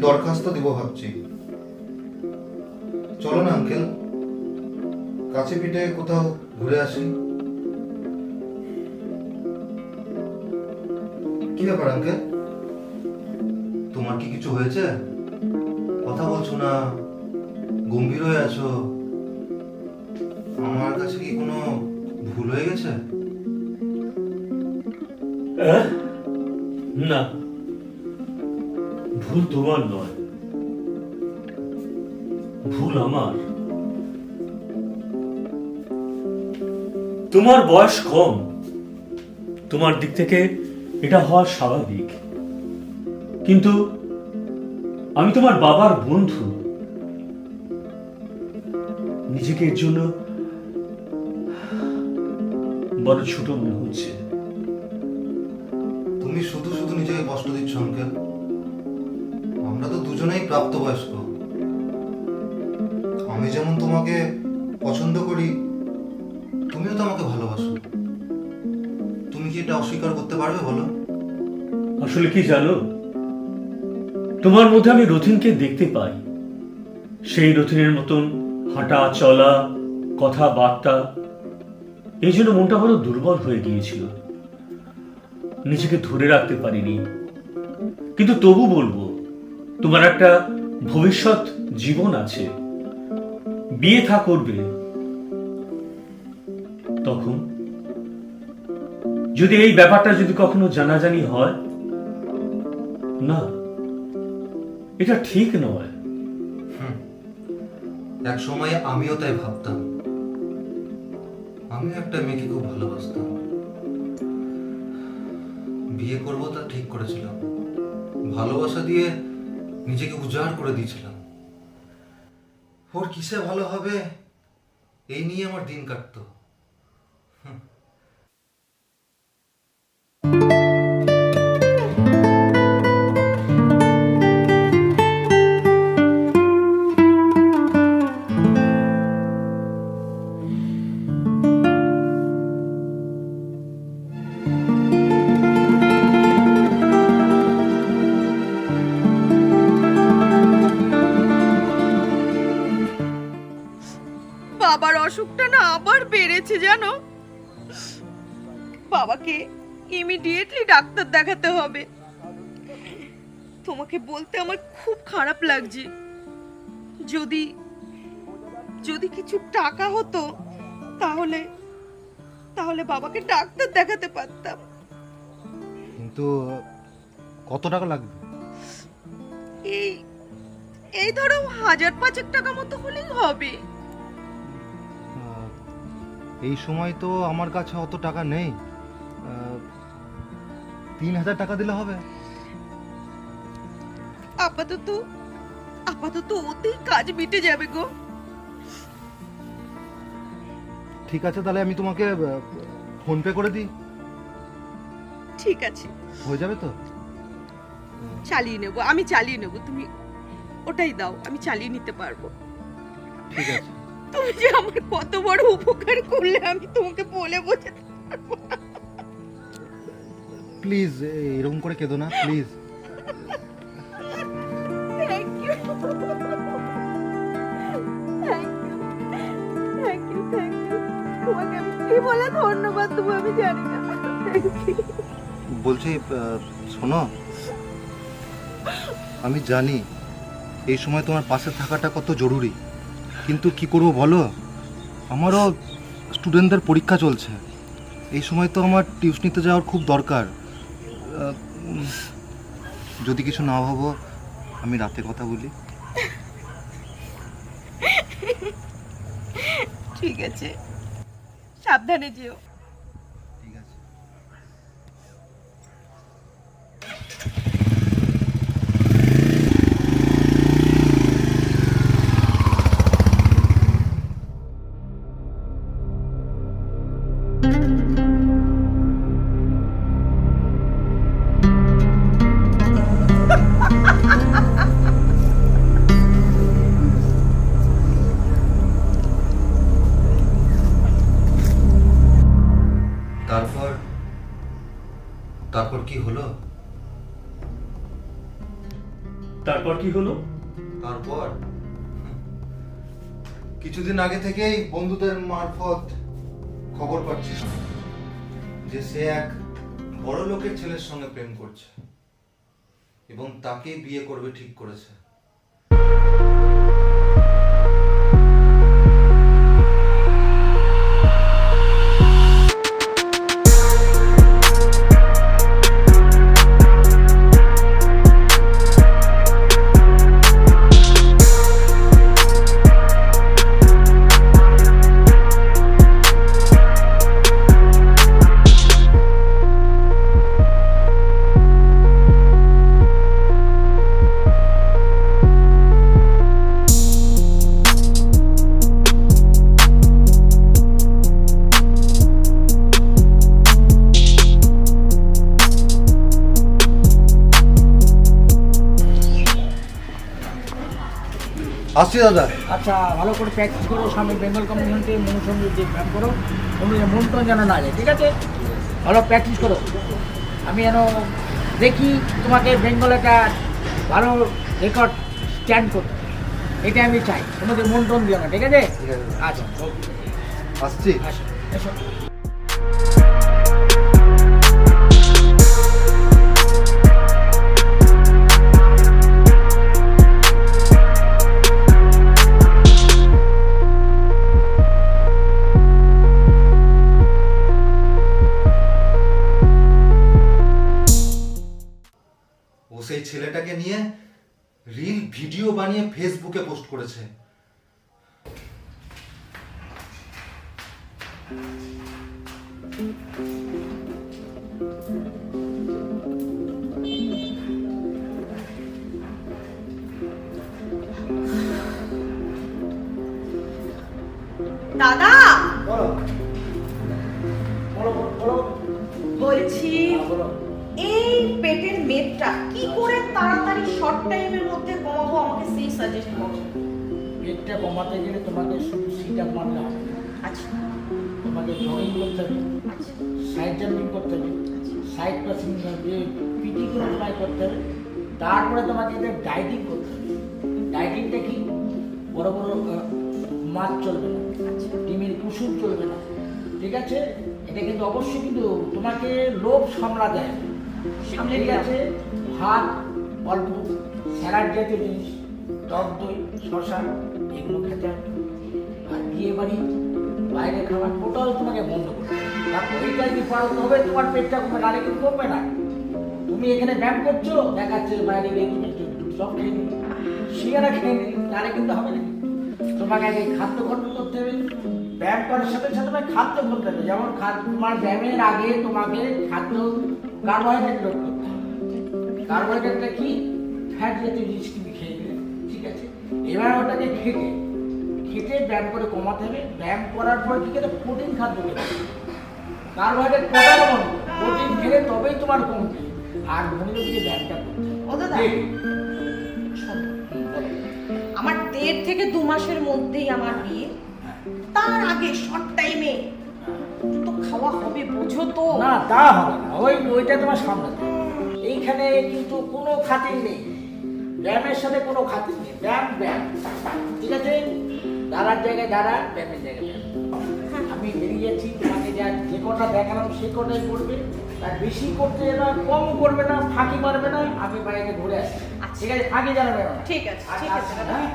দরখাস্ত দিব ভাবছি। চলো না আঙ্কেল, কাছে পিঠে কোথাও ঘুরে আসি। কি ব্যাপার আঙ্কেল, তোমার কি কিছু হয়েছে? কথা বলছো না, গম্ভীর হয়ে আছো। আমার কাছে কি কোনো ভুল হয়ে গেছে? না, ভুল তোমার নয়, ভুল আমার। তোমার বয়স কম, তোমার দিক থেকে এটা হওয়া স্বাভাবিক, কিন্তু আমি তোমার বাবার বন্ধু। নিজেকে এর জন্য বড় ছোট মনে হচ্ছে। তুমি শুধু শুধু নিজেকে কষ্ট দিচ্ছ আঙ্কেল। আমরা তো দুজনেই প্রাপ্তবয়স্ক। আমি যেমন তোমাকে পছন্দ করি, তুমিও তো আমাকে ভালোবাসো। তুমি কি এটা অস্বীকার করতে পারবে বলো? আসলে কি জানো, তোমার মধ্যে আমি রথিনকে দেখতে পাই। সেই রথিনের মতন হাঁটা চলা, কথাবার্তা, এই জন্য মনটা বড় দুর্বল হয়ে গিয়েছিল। নিজেকে ধরে রাখতে পারিনি। কিন্তু তবু বলবো, তোমার একটা ভবিষ্যৎ জীবন আছে, বিয়ে থা করবে। তখন যদি এই ব্যাপারটা যদি কখনো জানাজানি হয়, না, এটা ঠিক নয়। এক সময় আমিও তাই ভাবতাম। আমিও একটা মেয়েকে খুব ভালোবাসতাম। বিয়ে করবো তা ঠিক করেছিলাম। ভালোবাসা দিয়ে নিজেকে উজাড় করে দিয়েছিলাম। ওর কিসে ভালো হবে এই নিয়ে আমার দিন কাটতো। বাবার অসুখটা না আবার বেড়েছে জানো। বাবাকে ইমিডিয়েটলি ডাক্তার দেখাতে হবে। তোমাকে বলতে আমার খুব খারাপ লাগছে। যদি যদি কিছু টাকা হতো তাহলে তাহলে বাবাকে ডাক্তার দেখাতে পারতাম। কিন্তু কত টাকা লাগবে? এই এই ধরো 1,000-5,000 টাকা মতো হলেই হবে। এই সময় তো আমার কাছে অত টাকা নেই। 3,000 টাকা দিলে হবে? আপাতত আপাতত ওতেই কাজ মিটে যাবে গো। ঠিক আছে, তাহলে আমি তোমাকে ফোন পে করে দিই। ঠিক আছে, হয়ে যাবে তো? চালিয়ে নেব, আমি চালিয়ে নেব। তুমি ওটাই দাও, আমি চালিয়ে নিতে পারবো। ঠিক আছে। তুমি যে আমার কত বড় উপকার করলে আমি তোমাকে বলে বোঝাতে পারবো না। প্লিজ এরকম করে কেঁদো না, please. Thank you, thank you, thank you. তোমাকে আমি কি বলে ধন্যবাদ দেবো আমি জানি না। বলছি শোনো, আমি জানি এই সময় তোমার পাশে থাকাটা কত জরুরি, কিন্তু কি করব বলো, আমারও স্টুডেন্টদের পরীক্ষা চলছে। এই সময় তো আমার টিউশনিতে যাওয়ার খুব দরকার। যদি কিছু না ভাবো, আমি রাতে কথা বলি। ঠিক আছে, সাবধানে যেও। ঠিক আছে। তারপর কি হলো? তার তারপর কি হলো? তারপর কিছুদিন আগে থেকেই বন্ধুদের মারফত খবর পাচ্ছি যে সে এক বড় লোকের ছেলের সঙ্গে প্রেম করছে এবং তাকেই বিয়ে করবে ঠিক করেছে। আসছি দাদা। আচ্ছা, ভালো করে প্র্যাকটিস করো, সামনে বেঙ্গল কমিউনিটি মনুসঙ্গীত যে ব্যায়াম করো, মনটন যেন না যায়, ঠিক আছে? ভালো প্র্যাকটিস করো। আমি যেন দেখি তোমাকে বেঙ্গল একটা ভালো রেকর্ড স্ট্যান্ড করতে, এটা আমি চাই। তোমাদের মনটন দিও না, ঠিক আছে? ঠিক আছে। আচ্ছা, আসছি। আসো, এসো। ও সেই ছেলেটাকে নিয়ে রিল ভিডিও বানিয়ে ফেসবুকে পোস্ট করেছে। দাদা বলো, বলো, বলো, বলছি বলো। এই পেটের মেদটা কি করে তাড়াতাড়ি শর্ট টাইমের মধ্যে কমাবো, আমাকে সেই সাজেস্ট করো। পেটটা কমাতে গেলে তোমাকে শুধু সিট আপ মারলে হবে না। আচ্ছা তোমাকে জগিং করতে হবে, আচ্ছা সাইড জাম্পিং করতে হবে, সাইড পাসিং পিটি করে ট্রাই করতে হবে। তারপরে তোমাকে এটা ডাইটিং করতে হবে। ডাইটিংটা কি? বড় বড় মাছ চলবে না, ডিমের কুসুম চলবে না, ঠিক আছে? এটা কিন্তু অবশ্যই কিন্তু তোমাকে লোভ সামলাতে হবে। সামলে ঠিক আছে? ভাত অল্প, স্যালাড জাতীয় জিনিস, টক দই, শশা, এগুলো খেতে হবে। আর বিয়ে বাড়ি বাইরে খাবার টোটাল তোমাকে বন্ধ করতে হবে। তারপর এইটা যদি পারো তবে তোমার পেটটা কমে, নাহলে কিন্তু কমবে না। তুমি এখানে ব্যায়াম করছো, দেখাচ্ছে বাইরে গিয়ে তুমি সব খেয়ে নিই, সিঙ্গারা খেয়ে নিই, নাহলে কিন্তু হবে না। তোমাকে আগে খাদ্য কন্ট্রোল করতে হবে। ব্যায়াম করার সাথে সাথে তোমাকে খাদ্য করতে হবে। যেমন তোমার ব্যায়ামের আগে তোমাকে খাদ্য কার্বোহাইড্রেট লোড করতে হবে। কার্বোহাইড্রেটটা কি? ফ্যাট জাতীয় জিনিস তুমি খেয়ে নেবে, ঠিক আছে? এবার ওটাকে খেটে খেটে ব্যায়াম করে কমাতে হবে। ব্যায়াম করার পর কি খেতে? প্রোটিন খাদ্য খেতে হবে। কার্বোহাইড্রেট টোটাল বন্ধ, প্রোটিন খেলে তবেই তোমার কমবে। আর মনোযোগ দিয়ে ব্যায়ামটা করতে হবে। ও দাদা ঠিক? শোনো, বলো। আমার 1.5 থেকে 2 মাসের মধ্যেই আমার বিয়ে, তার আগে শর্ট টাইমে তো খাওয়া হবে, বোঝো তো? না, তা হবে না। ওইটা তোমার সামলাতে হবে। এইখানে কিন্তু কোনো খাতির নেই, ব্যায়ামের সাথে কোনো খাতির নেই। ব্যায়াম ব্যায়াম, ঠিক আছে? দাঁড়ার জায়গায় দাঁড়া, ব্যায়ামের জায়গায় ব্যায়াম। আমি বেরিয়ে যাচ্ছি, তোমাকে যে কটা দেখালাম সে কটাই করবে। আর বেশি করতে না, কম করবে না, ফাঁকি মারবে না। আমি বাইরে ঘুরে আসি, ঠিক আছে? ফাঁকি জানাবে না। ঠিক আছে, ঠিক আছে দাদা। হ্যাঁ?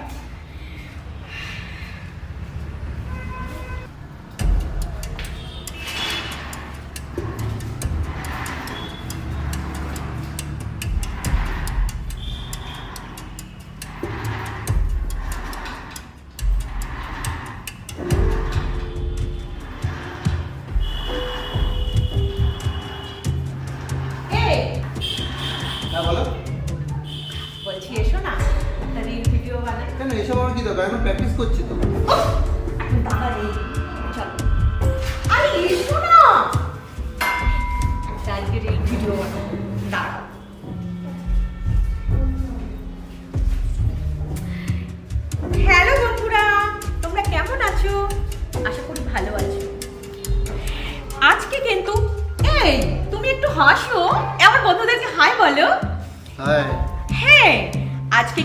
এই, হ্যাঁ বলো। বলছি এসো না, একটা রিল ভিডিও বানাই। কেন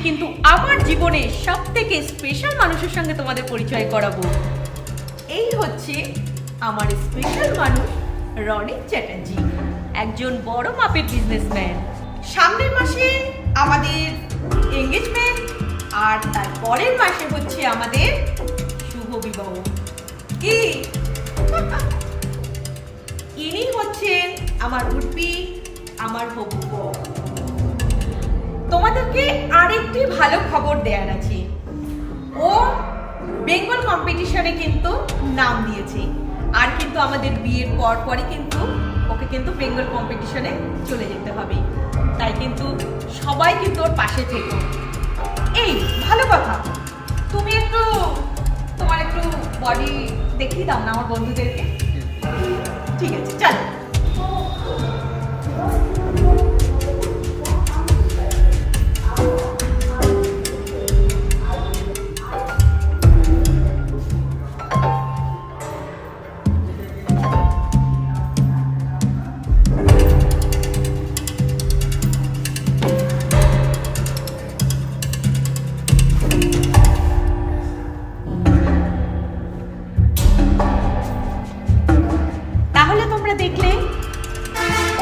কিন্তু আমার জীবনে সবথেকে স্পেশাল মানুষের সঙ্গে তোমাদের পরিচয় করাবো। এই হচ্ছে আমার স্পেশাল মানুষ রনিক চ্যাটার্জি, একজন বড় মাপের বিজনেসম্যান। সামনের মাসে আমাদের এঙ্গেজমেন্ট, আর তার পরের মাসে হচ্ছে আমাদের শুভ বিবাহ। কি ইনি হচ্ছেন আমার উর্পি, আমার হবু বর। তোমাদেরকে আরেকটি ভালো খবর দেওয়ার আছে, ও বেঙ্গল কম্পিটিশনে কিন্তু নাম দিয়েছে, আর কিন্তু আমাদের বিয়ের পর পরই কিন্তু ওকে কিন্তু বেঙ্গল কম্পিটিশনে চলে যেতে হবে। তাই কিন্তু সবাই কিন্তু ওর পাশে থেকো। এই ভালো কথা, তুমি একটু তোমার একটু বডি দেখিয়ে দাও না আমার বন্ধুদেরকে। ঠিক আছে, চলো। তাহলে তোমরা দেখলে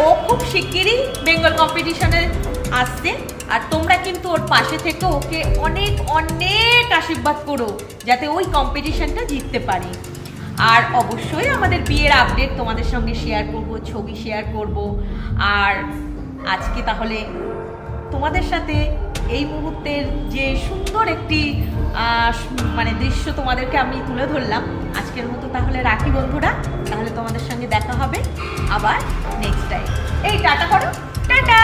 ও খুব শিগগিরই বেঙ্গল কম্পিটিশনে আসছে, আর তোমরা কিন্তু ওর পাশে থেকে ওকে অনেক অনেক আশীর্বাদ করো যাতে ওই কম্পিটিশনটা জিততে পারে। আর অবশ্যই আমাদের বিয়ের আপডেট তোমাদের সঙ্গে শেয়ার করব, ছবি শেয়ার করব। আর আজকে তাহলে তোমাদের সাথে এই মুহূর্তের যে সুন্দর একটি মানে দৃশ্য তোমাদেরকে আমি তুলে ধরলাম। আজকের মতো তাহলে রাখি বন্ধুরা, তাহলে তোমাদের সঙ্গে দেখা হবে আবার নেক্সট টাইম। এই টাটা করো, টাটা।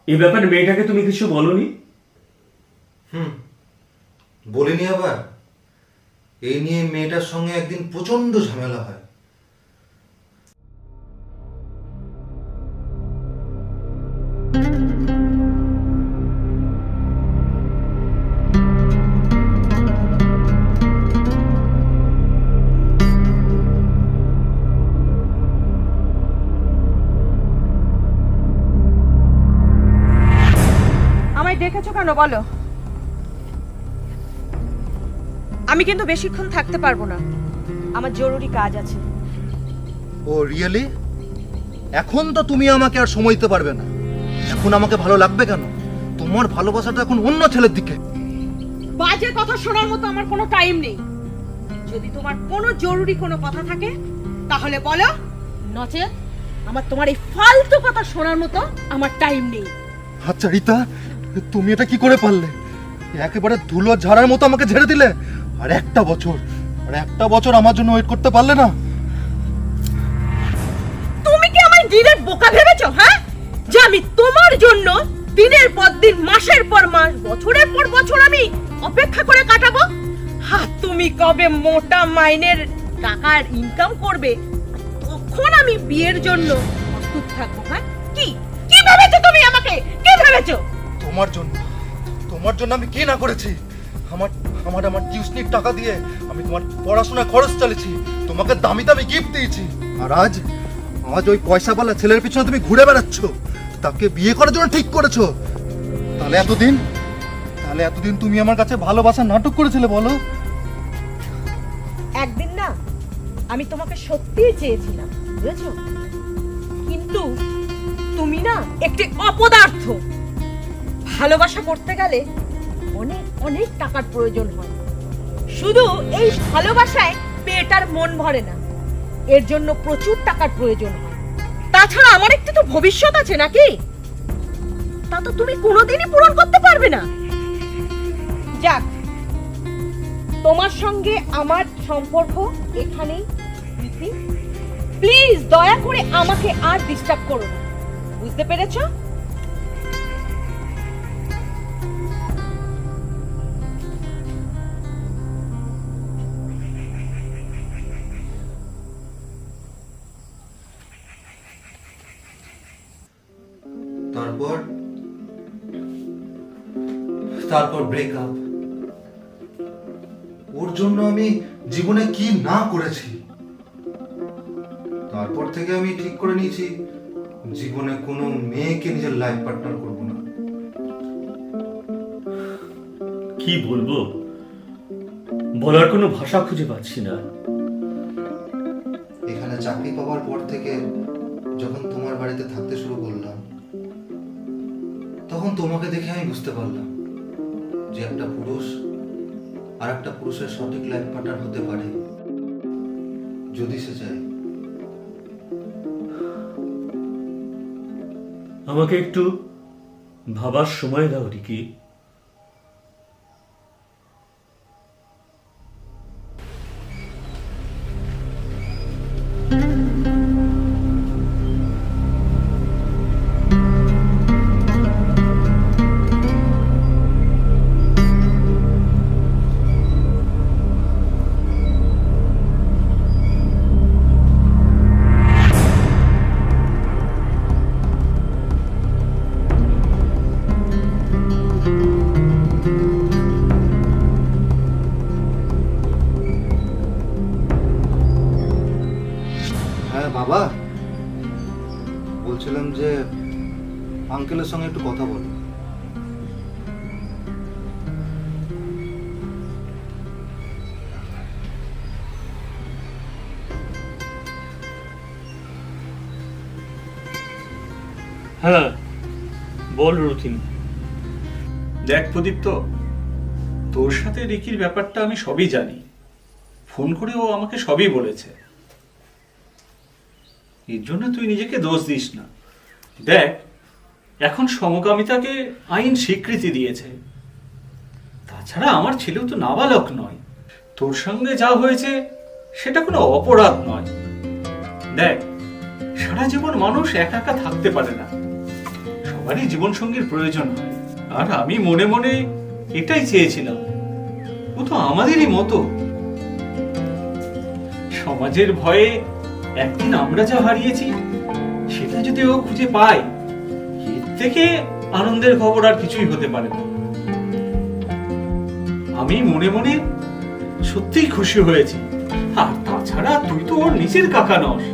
এই ব্যাপারে মেয়েটাকে তুমি কিছু বলনি? বলিনি আবার? এই নিয়ে মেয়েটার সঙ্গে একদিন প্রচন্ড ঝামেলা হয়। আমায় ডেকেছো কেন বলো? আমি কিন্তু বেশিক্ষণ থাকতে পারবো না, আমার জরুরি কাজ আছে। ও রিয়েলি? এখন তো তুমি আমাকে আর সময় দিতে পারবে না। এখন আমাকে ভালো লাগবে কেন? তোমার ভালোবাসাটা এখন অন্য ছেলের দিকে। বাজে কথা শোনার মতো আমার কোনো টাইম নেই। যদি তোমার কোনো জরুরি কোনো কথা থাকে তাহলে বলো, নচেত আমার তোমার এই ফালতু কথা শোনার মতো আমার টাইম নেই। আচ্ছা রিতা, তুমি এটা কি করে পারলে? একেবারে ধুলো ঝাড়ার মতো আমাকে ঝেড়ে দিলে। আর একটা বছর আমার জন্য ওয়েট করতে পারলে না? তুমি কি আমায় দিনের বোকা ভেবেছো? হ্যাঁ, যে আমি তোমার জন্য দিনের পর দিন, মাসের পর মাস, বছরের পর বছর আমি অপেক্ষা করে কাটাবো? হ্যাঁ, তুমি কবে মোটা মাইনের টাকার ইনকাম করবে তখন আমি বিয়ের জন্য প্রস্তুত থাকবো। হ্যাঁ, কি কি ভেবেছো তুমি আমাকে? কি ভেবেছো? তোমার জন্য আমি কি না করেছি? আমার টিউশনির টাকা দিয়ে আমি তোমার পড়াশোনা খরচ চালিয়েছি, তোমাকে দামি দামি গিফট দিয়েছি। আর আজ ওই পয়সাওয়ালা ছেলের পিছনে তুমি ঘুরে বেড়াচ্ছ, তাকে বিয়ে করার জন্য ঠিক করেছো। তাহলে এতদিন তুমি আমার কাছে ভালোবাসা নাটক করেছিলে বলো? একদিন না আমি তোমাকে সত্যিই চেয়েছিলাম, বুঝেছো? কিন্তু তুমি না একটি অপদার্থ। ভালোবাসা করতে গেলে অনেক অনেক টাকার প্রয়োজন হয়। শুধু এই ভালোবাসায় মেয়েটার মন ভরে না, এর জন্য প্রচুর টাকার প্রয়োজন হয়। তাছাড়া আমার একটু তো ভবিষ্যৎ আছে নাকি? তা তো তুমি কোনোদিনই পূরণ করতে পারবে না। যাক, তোমার সঙ্গে আমার সম্পর্ক এখানেই। প্লিজ দয়া করে আমাকে আর ডিস্টার্ব করো না, বুঝতে পেরেছো? তারপর ব্রেকআপ। ওর জন্য আমি জীবনে কি না করেছি। তারপর থেকে আমি ঠিক করে নিয়েছি জীবনে কোনো মেয়েকে নিজের লাইফ পার্টনার করব না। কি বলবো, বলার কোনো ভাষা খুঁজে পাচ্ছি না। এখানে চাকরি পাওয়ার পর থেকে যখন তোমার বাড়িতে থাকতে শুরু করলাম, তখন তোমাকে দেখে আমি বুঝতে পারলাম যে একটা পুরুষ আর একটা পুরুষের সঠিক লাইফ পার্টনার হতে পারে যদি সে চায়। আমাকে একটু ভাবার সময় দাও রিকি। হ্যাঁ বাবা, বলছিলাম যে আঙ্কেলের সঙ্গে একটু কথা বলো। হ্যাঁ বল রুথিন। দেখ প্রদীপ্ত, তোর সাথে রিকির ব্যাপারটা আমি সবই জানি। ফোন করে ও আমাকে সবই বলেছে। এর জন্য তুই নিজেকে দোষ দিস না। দেখ, এখন সমকামিতাকে আইন স্বীকৃতি দিয়েছে। তাছাড়া আমার ছেলেও তো নাবালক নয়। তোর সঙ্গে যা হয়েছে সেটা কোনো অপরাধ নয়। দেখ, সারা জীবন মানুষ একা একা থাকতে পারে না, সবারই জীবনসঙ্গীর প্রয়োজন হয়। আর আমি মনে মনে এটাই চেয়েছিলাম, ও তো আমাদেরই মতো। সমাজের ভয়ে একদিন আমরা যা হারিয়েছি সেটা যদি ও খুঁজে পায়, এর থেকে আনন্দের খবর আর কিছুই হতে পারে না। আমি মনে মনে সত্যিই খুশি হয়েছি। আর তাছাড়া তুই তো ওর নিজের কাকা নস,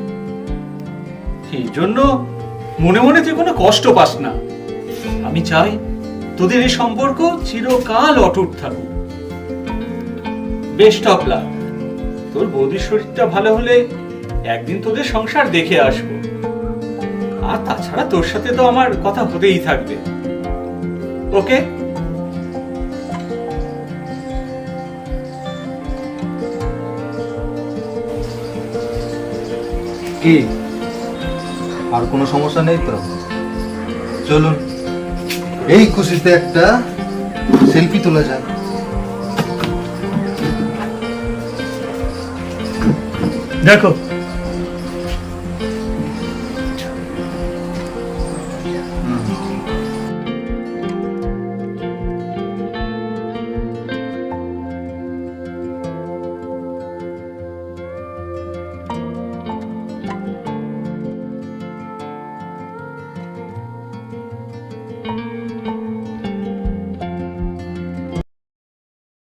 এই জন্য মনে মনে তুই কোনো কষ্ট পাস না। আমি চাই তোদের এই সম্পর্ক চিরকাল অটুট থাকুক। Best of luck. তোর বৌদির শরীরটা ভালো হলে একদিন তোদের সংসার দেখে আসবো। আর তাছাড়া তোর সাথে তো আমার কথা হতেই থাকবে। ওকে? কি আর কোনো সমস্যা নেই তো? চলুন এই খুশিতে একটা সেলফি তোলা যাক। দেখো